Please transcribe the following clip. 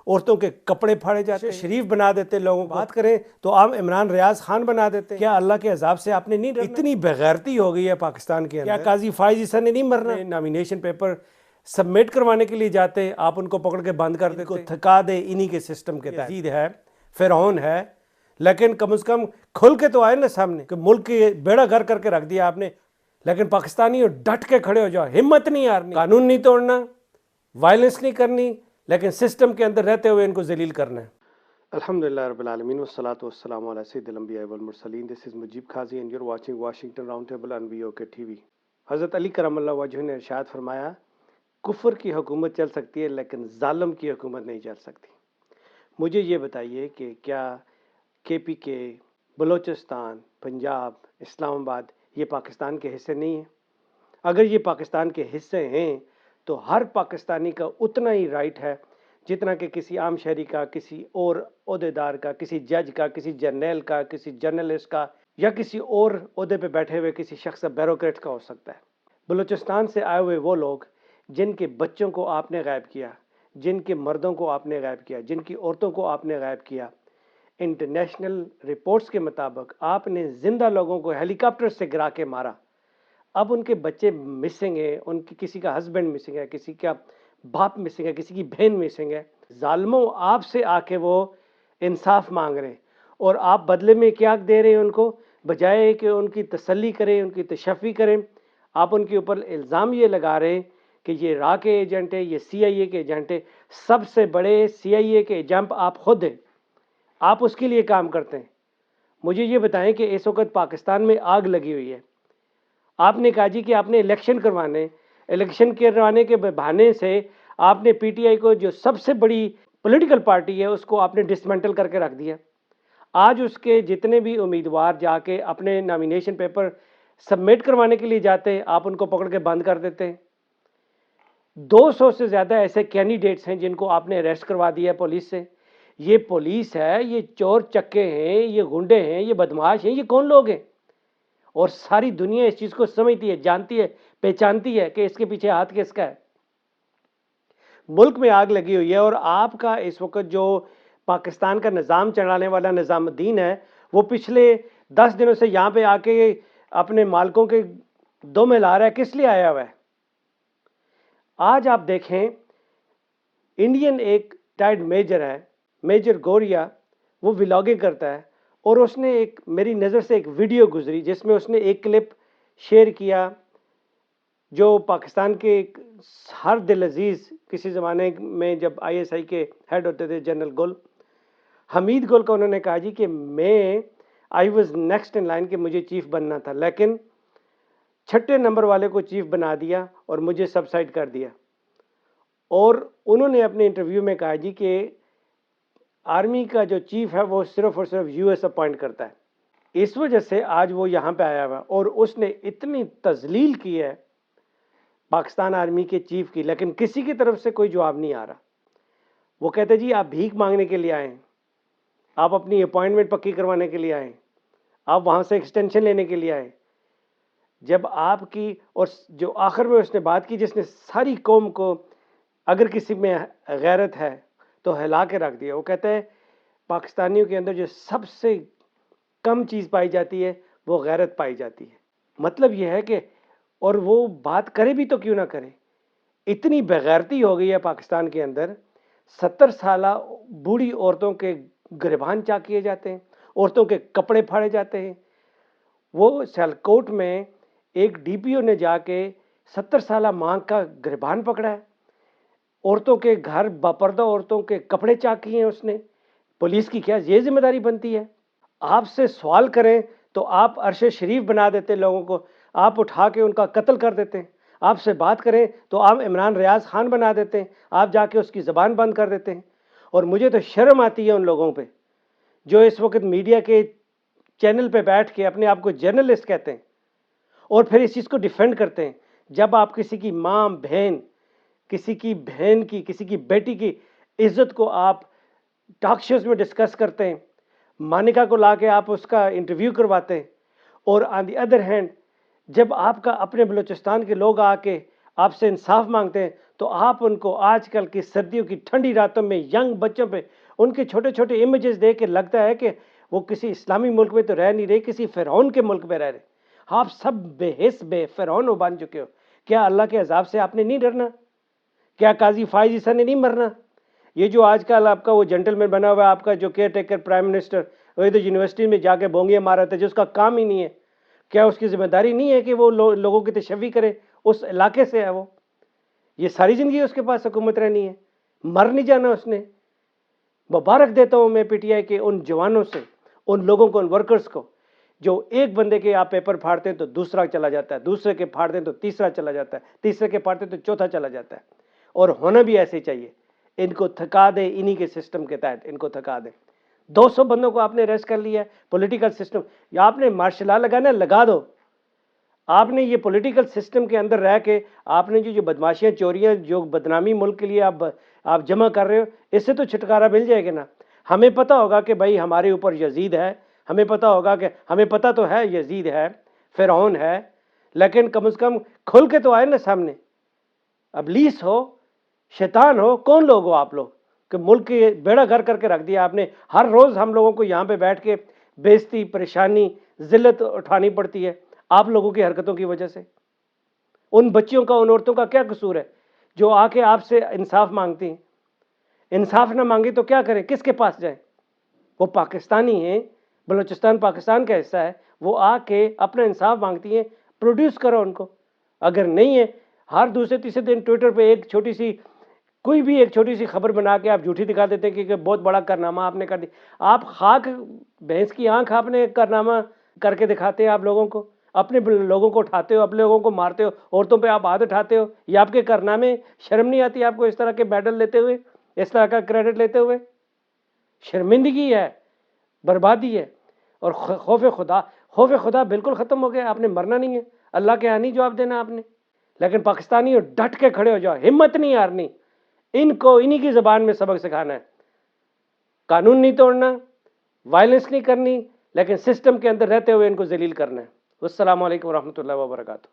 عورتوں کے کپڑے پھاڑے جاتے ہیں، شریف بنا دیتے لوگوں کو، بات کریں تو آپ عمران ریاض خان بنا دیتے ہیں۔ کیا اللہ کے عذاب سے آپ نے نہیں ڈرنا؟ اتنی بغیرتی ہو گئی ہے پاکستان کے اندر، کیا قاضی فائز عیسیٰ نے نہیں مرنا؟ نامینیشن پیپر سبمٹ کروانے کے لیے جاتے آپ ان کو پکڑ کے بند کر دیتے، کو تھکا دے انہی کے سسٹم کے تحت۔ یزید ہے، فرعون ہے، لیکن کم از کم کھل کے تو آئے نا سامنے کہ ملک کے بیڑا گھر کر کے رکھ دیا آپ نے، لیکن پاکستانی ڈٹ کے کھڑے ہو جاؤ، ہمت نہیں ہارنی، قانون نہیں توڑنا، وائلنس نہیں کرنی، لیکن سسٹم کے اندر رہتے ہوئے ان کو ذلیل کرنا ہے۔ الحمدللہ رب العالمین والصلاة والسلام علی سید الانبیاء والمرسلین۔ This is Mujeeb Qazi and you're watching Washington Roundtable on VOK TV۔ حضرت علی کرم اللہ وجہہ نے ارشاد فرمایا، کفر کی حکومت چل سکتی ہے لیکن ظالم کی حکومت نہیں چل سکتی۔ مجھے یہ بتائیے کہ کیا KPK، بلوچستان، پنجاب، اسلام آباد یہ پاکستان کے حصے نہیں ہیں؟ اگر یہ پاکستان کے حصے ہیں تو ہر پاکستانی کا اتنا ہی رائٹ ہے جتنا کہ کسی عام شہری کا، کسی اور عہدیدار کا، کسی جج کا، کسی جرنیل کا، کسی جرنلسٹ کا، یا کسی اور عہدے پہ بیٹھے ہوئے کسی شخص بیوروکریٹ کا ہو سکتا ہے۔ بلوچستان سے آئے ہوئے وہ لوگ جن کے بچوں کو آپ نے غائب کیا، جن کے مردوں کو آپ نے غائب کیا، جن کی عورتوں کو آپ نے غائب کیا، انٹرنیشنل رپورٹس کے مطابق آپ نے زندہ لوگوں کو ہیلی کاپٹر سے گرا کے مارا۔ اب ان کے بچے مسنگ ہیں، ان کی کسی کا ہسبینڈ مسنگ ہے، کسی کا باپ مسنگ ہے، کسی کی بہن مسنگ ہے۔ ظالموں آپ سے آ کے وہ انصاف مانگ رہے ہیں، اور آپ بدلے میں کیا دے رہے ہیں ان کو؟ بجائے کہ ان کی تسلی کریں، ان کی تشفی کریں، آپ ان کے اوپر الزام یہ لگا رہے ہیں کہ یہ را کے ایجنٹ ہے، یہ CIA کے ایجنٹ ہے۔ سب سے بڑے CIA کے ایجنٹ آپ خود ہیں، آپ اس کے لیے کام کرتے ہیں۔ مجھے یہ بتائیں کہ اس وقت پاکستان میں آگ لگی ہوئی ہے، آپ نے کہا جی کہ آپ نے الیکشن کروانے کے بہانے سے آپ نے PTI کو جو سب سے بڑی پولیٹیکل پارٹی ہے اس کو آپ نے ڈسمنٹل کر کے رکھ دیا۔ آج اس کے جتنے بھی امیدوار جا کے اپنے نامینیشن پیپر سبمٹ کروانے کے لیے جاتے ہیں آپ ان کو پکڑ کے بند کر دیتے ہیں۔ 200 سے زیادہ ایسے کینڈیڈیٹس ہیں جن کو آپ نے اریسٹ کروا دیا ہے پولیس سے۔ یہ پولیس ہے، یہ چور چکے ہیں، یہ گنڈے ہیں، یہ بدماش ہیں، یہ کون لوگ ہیں؟ اور ساری دنیا اس چیز کو سمجھتی ہے، جانتی ہے، پہچانتی ہے کہ اس کے پیچھے ہاتھ کس کا ہے۔ ملک میں آگ لگی ہوئی ہے، اور آپ کا اس وقت جو پاکستان کا نظام چلانے والا نظام الدین ہے وہ پچھلے 10 دنوں سے یہاں پہ آ کے اپنے مالکوں کے دو میں لا رہا ہے۔ کس لیے آیا ہوا ہے؟ آج آپ دیکھیں انڈین ایک ٹائڈ میجر ہے، میجر گوریا، وہ ولاگنگ کرتا ہے، اور اس نے ایک میری نظر سے ایک ویڈیو گزری جس میں اس نے ایک کلپ شیئر کیا جو پاکستان کے ہر دل عزیز کسی زمانے میں جب ISI کے ہیڈ ہوتے تھے جنرل گل، حمید گل کا، انہوں نے کہا جی کہ میں I was next in line کہ مجھے چیف بننا تھا، لیکن 6 نمبر والے کو چیف بنا دیا اور مجھے سبسائڈ کر دیا۔ اور انہوں نے اپنے انٹرویو میں کہا جی کہ آرمی کا جو چیف ہے وہ صرف اور صرف US اپوائنٹ کرتا ہے۔ اس وجہ سے آج وہ یہاں پہ آیا ہوا، اور اس نے اتنی تذلیل کی ہے پاکستان آرمی کے چیف کی، لیکن کسی کی طرف سے کوئی جواب نہیں آ رہا۔ وہ کہتے جی آپ بھیک مانگنے کے لیے آئیں، آپ اپنی اپوائنٹمنٹ پکی کروانے کے لیے آئیں، آپ وہاں سے ایکسٹینشن لینے کے لیے آئیں۔ جب آپ کی، اور جو آخر میں اس نے بات کی جس نے ساری قوم کو، اگر کسی میں غیرت ہے تو ہلا کے رکھ دیا، وہ کہتا ہے پاکستانیوں کے اندر جو سب سے کم چیز پائی جاتی ہے وہ غیرت پائی جاتی ہے۔ مطلب یہ ہے کہ، اور وہ بات کرے بھی تو کیوں نہ کرے، اتنی بغیرتی ہو گئی ہے پاکستان کے اندر۔ 70 سالہ بوڑھی عورتوں کے گریبان چاک کیے جاتے ہیں، عورتوں کے کپڑے پھاڑے جاتے ہیں۔ وہ سیالکوٹ میں ایک DPO نے جا کے 70 سالہ ماں کا گریبان پکڑا ہے، عورتوں کے گھر باپردہ عورتوں کے کپڑے چاک کیے ہیں اس نے۔ پولیس کی کیا یہ ذمہ داری بنتی ہے؟ آپ سے سوال کریں تو آپ عرش شریف بنا دیتے لوگوں کو، آپ اٹھا کے ان کا قتل کر دیتے ہیں۔ آپ سے بات کریں تو آپ عمران ریاض خان بنا دیتے ہیں، آپ جا کے اس کی زبان بند کر دیتے ہیں۔ اور مجھے تو شرم آتی ہے ان لوگوں پہ جو اس وقت میڈیا کے چینل پہ بیٹھ کے اپنے آپ کو جرنلسٹ کہتے ہیں اور پھر اس چیز کو ڈیفینڈ کرتے ہیں۔ جب آپ کسی کی ماں، بہن، کسی کی بہن کی، کسی کی بیٹی کی عزت کو آپ ٹاک شوز میں ڈسکس کرتے ہیں، مانیکا کو لا کے آپ اس کا انٹرویو کرواتے ہیں، اور آن دی ادر ہینڈ جب آپ کا اپنے بلوچستان کے لوگ آ کے آپ سے انصاف مانگتے ہیں تو آپ ان کو آج کل کی سردیوں کی ٹھنڈی راتوں میں ینگ بچوں پہ ان کے چھوٹے چھوٹے امیجز دیکھ کے لگتا ہے کہ وہ کسی اسلامی ملک میں تو رہ نہیں رہے، کسی فرعون کے ملک میں رہ رہے۔ آپ سب بے حس بے فرعون بن چکے ہو۔ کیا اللہ کے عذاب سے آپ نے نہیں ڈرنا؟ کیا قاضی فائز عیسیٰ نے نہیں مرنا؟ یہ جو آج کل آپ کا وہ جنٹل مین بنا ہوا ہے، آپ کا جو کیئر ٹیکر پرائم منسٹر، وہ تو یونیورسٹی میں جا کے بونگیاں مارا تھا، جو اس کا کام ہی نہیں ہے، کیا اس کی ذمہ داری نہیں ہے کہ وہ لوگوں کی تشفی کرے؟ اس علاقے سے ہے وہ، یہ ساری زندگی اس کے پاس حکومت رہنی ہے، مر نہیں جانا اس نے۔ مبارک دیتا ہوں میں پی ٹی آئی کے ان جوانوں سے، ان لوگوں کو، ان ورکرز کو، جو ایک بندے کے آپ پیپر پھاڑتے ہیں تو دوسرا چلا جاتا ہے، دوسرے کے پھاڑتے ہیں تو تیسرا چلا جاتا ہے، تیسرے کے پھاڑتے ہیں تو چوتھا چلا جاتا ہے، اور ہونا بھی ایسے ہی چاہیے۔ ان کو تھکا دے، انہی کے سسٹم کے تحت ان کو تھکا دے۔ 200 بندوں کو آپ نے اریسٹ کر لیا ہے، پولیٹیکل سسٹم، یا آپ نے مارشل لا لگانا لگا دو۔ آپ نے یہ پولیٹیکل سسٹم کے اندر رہ کے آپ نے جو بدماشیاں، چوریاں، جو بدنامی ملک کے لیے آپ جمع کر رہے ہو، اس سے تو چھٹکارا مل جائے گا نا۔ ہمیں پتہ ہوگا کہ بھائی ہمارے اوپر یزید ہے، ہمیں پتہ ہوگا کہ ہمیں پتہ تو ہے یزید ہے، فرعون ہے، لیکن کم از کم کھل کے تو آئے نا سامنے۔ ابلیس ہو، شیطان ہو، کون لوگ ہو آپ لوگ کہ ملک کے بیڑا گھر کر کے رکھ دیا آپ نے؟ ہر روز ہم لوگوں کو یہاں پہ بیٹھ کے بےزتی، پریشانی، ذلت اٹھانی پڑتی ہے آپ لوگوں کی حرکتوں کی وجہ سے۔ ان بچیوں کا، ان عورتوں کا کیا قصور ہے جو آ کے آپ سے انصاف مانگتی ہیں؟ انصاف نہ مانگی تو کیا کریں؟ کس کے پاس جائیں؟ وہ پاکستانی ہیں، بلوچستان پاکستان کا حصہ ہے، وہ آ کے اپنا انصاف مانگتی ہیں، پروڈیوس کرو ان کو۔ اگر نہیں ہے، ہر دوسرے تیسرے دن ٹویٹر پہ ایک چھوٹی سی، کوئی بھی ایک چھوٹی سی خبر بنا کے آپ جھوٹی دکھا دیتے ہیں کہ بہت بڑا کارنامہ آپ نے کر دیا۔ آپ خاک بھینس کی آنکھ آپ نے کارنامہ کر کے دکھاتے ہیں آپ لوگوں کو، اپنے لوگوں کو اٹھاتے ہو، اپنے لوگوں کو مارتے ہو، عورتوں پہ آپ ہاتھ اٹھاتے ہو، یہ آپ کے کارنامے؟ شرم نہیں آتی آپ کو اس طرح کے میڈل لیتے ہوئے، اس طرح کا کریڈٹ لیتے ہوئے؟ شرمندگی ہے، بربادی ہے۔ اور خوف خدا بالکل ختم ہو گیا۔ آپ نے مرنا نہیں ہے، اللہ کے ہاں نہیں جواب دینا آپ نے، لیکن پاکستانی ڈٹ کے کھڑے ہو جاؤ، ہمت نہیں ہارنی۔ ان کو انہی کی زبان میں سبق سکھانا ہے، قانون نہیں توڑنا، وائلنس نہیں کرنی، لیکن سسٹم کے اندر رہتے ہوئے ان کو ذلیل کرنا ہے۔ السلام علیکم ورحمۃ اللہ وبرکاتہ۔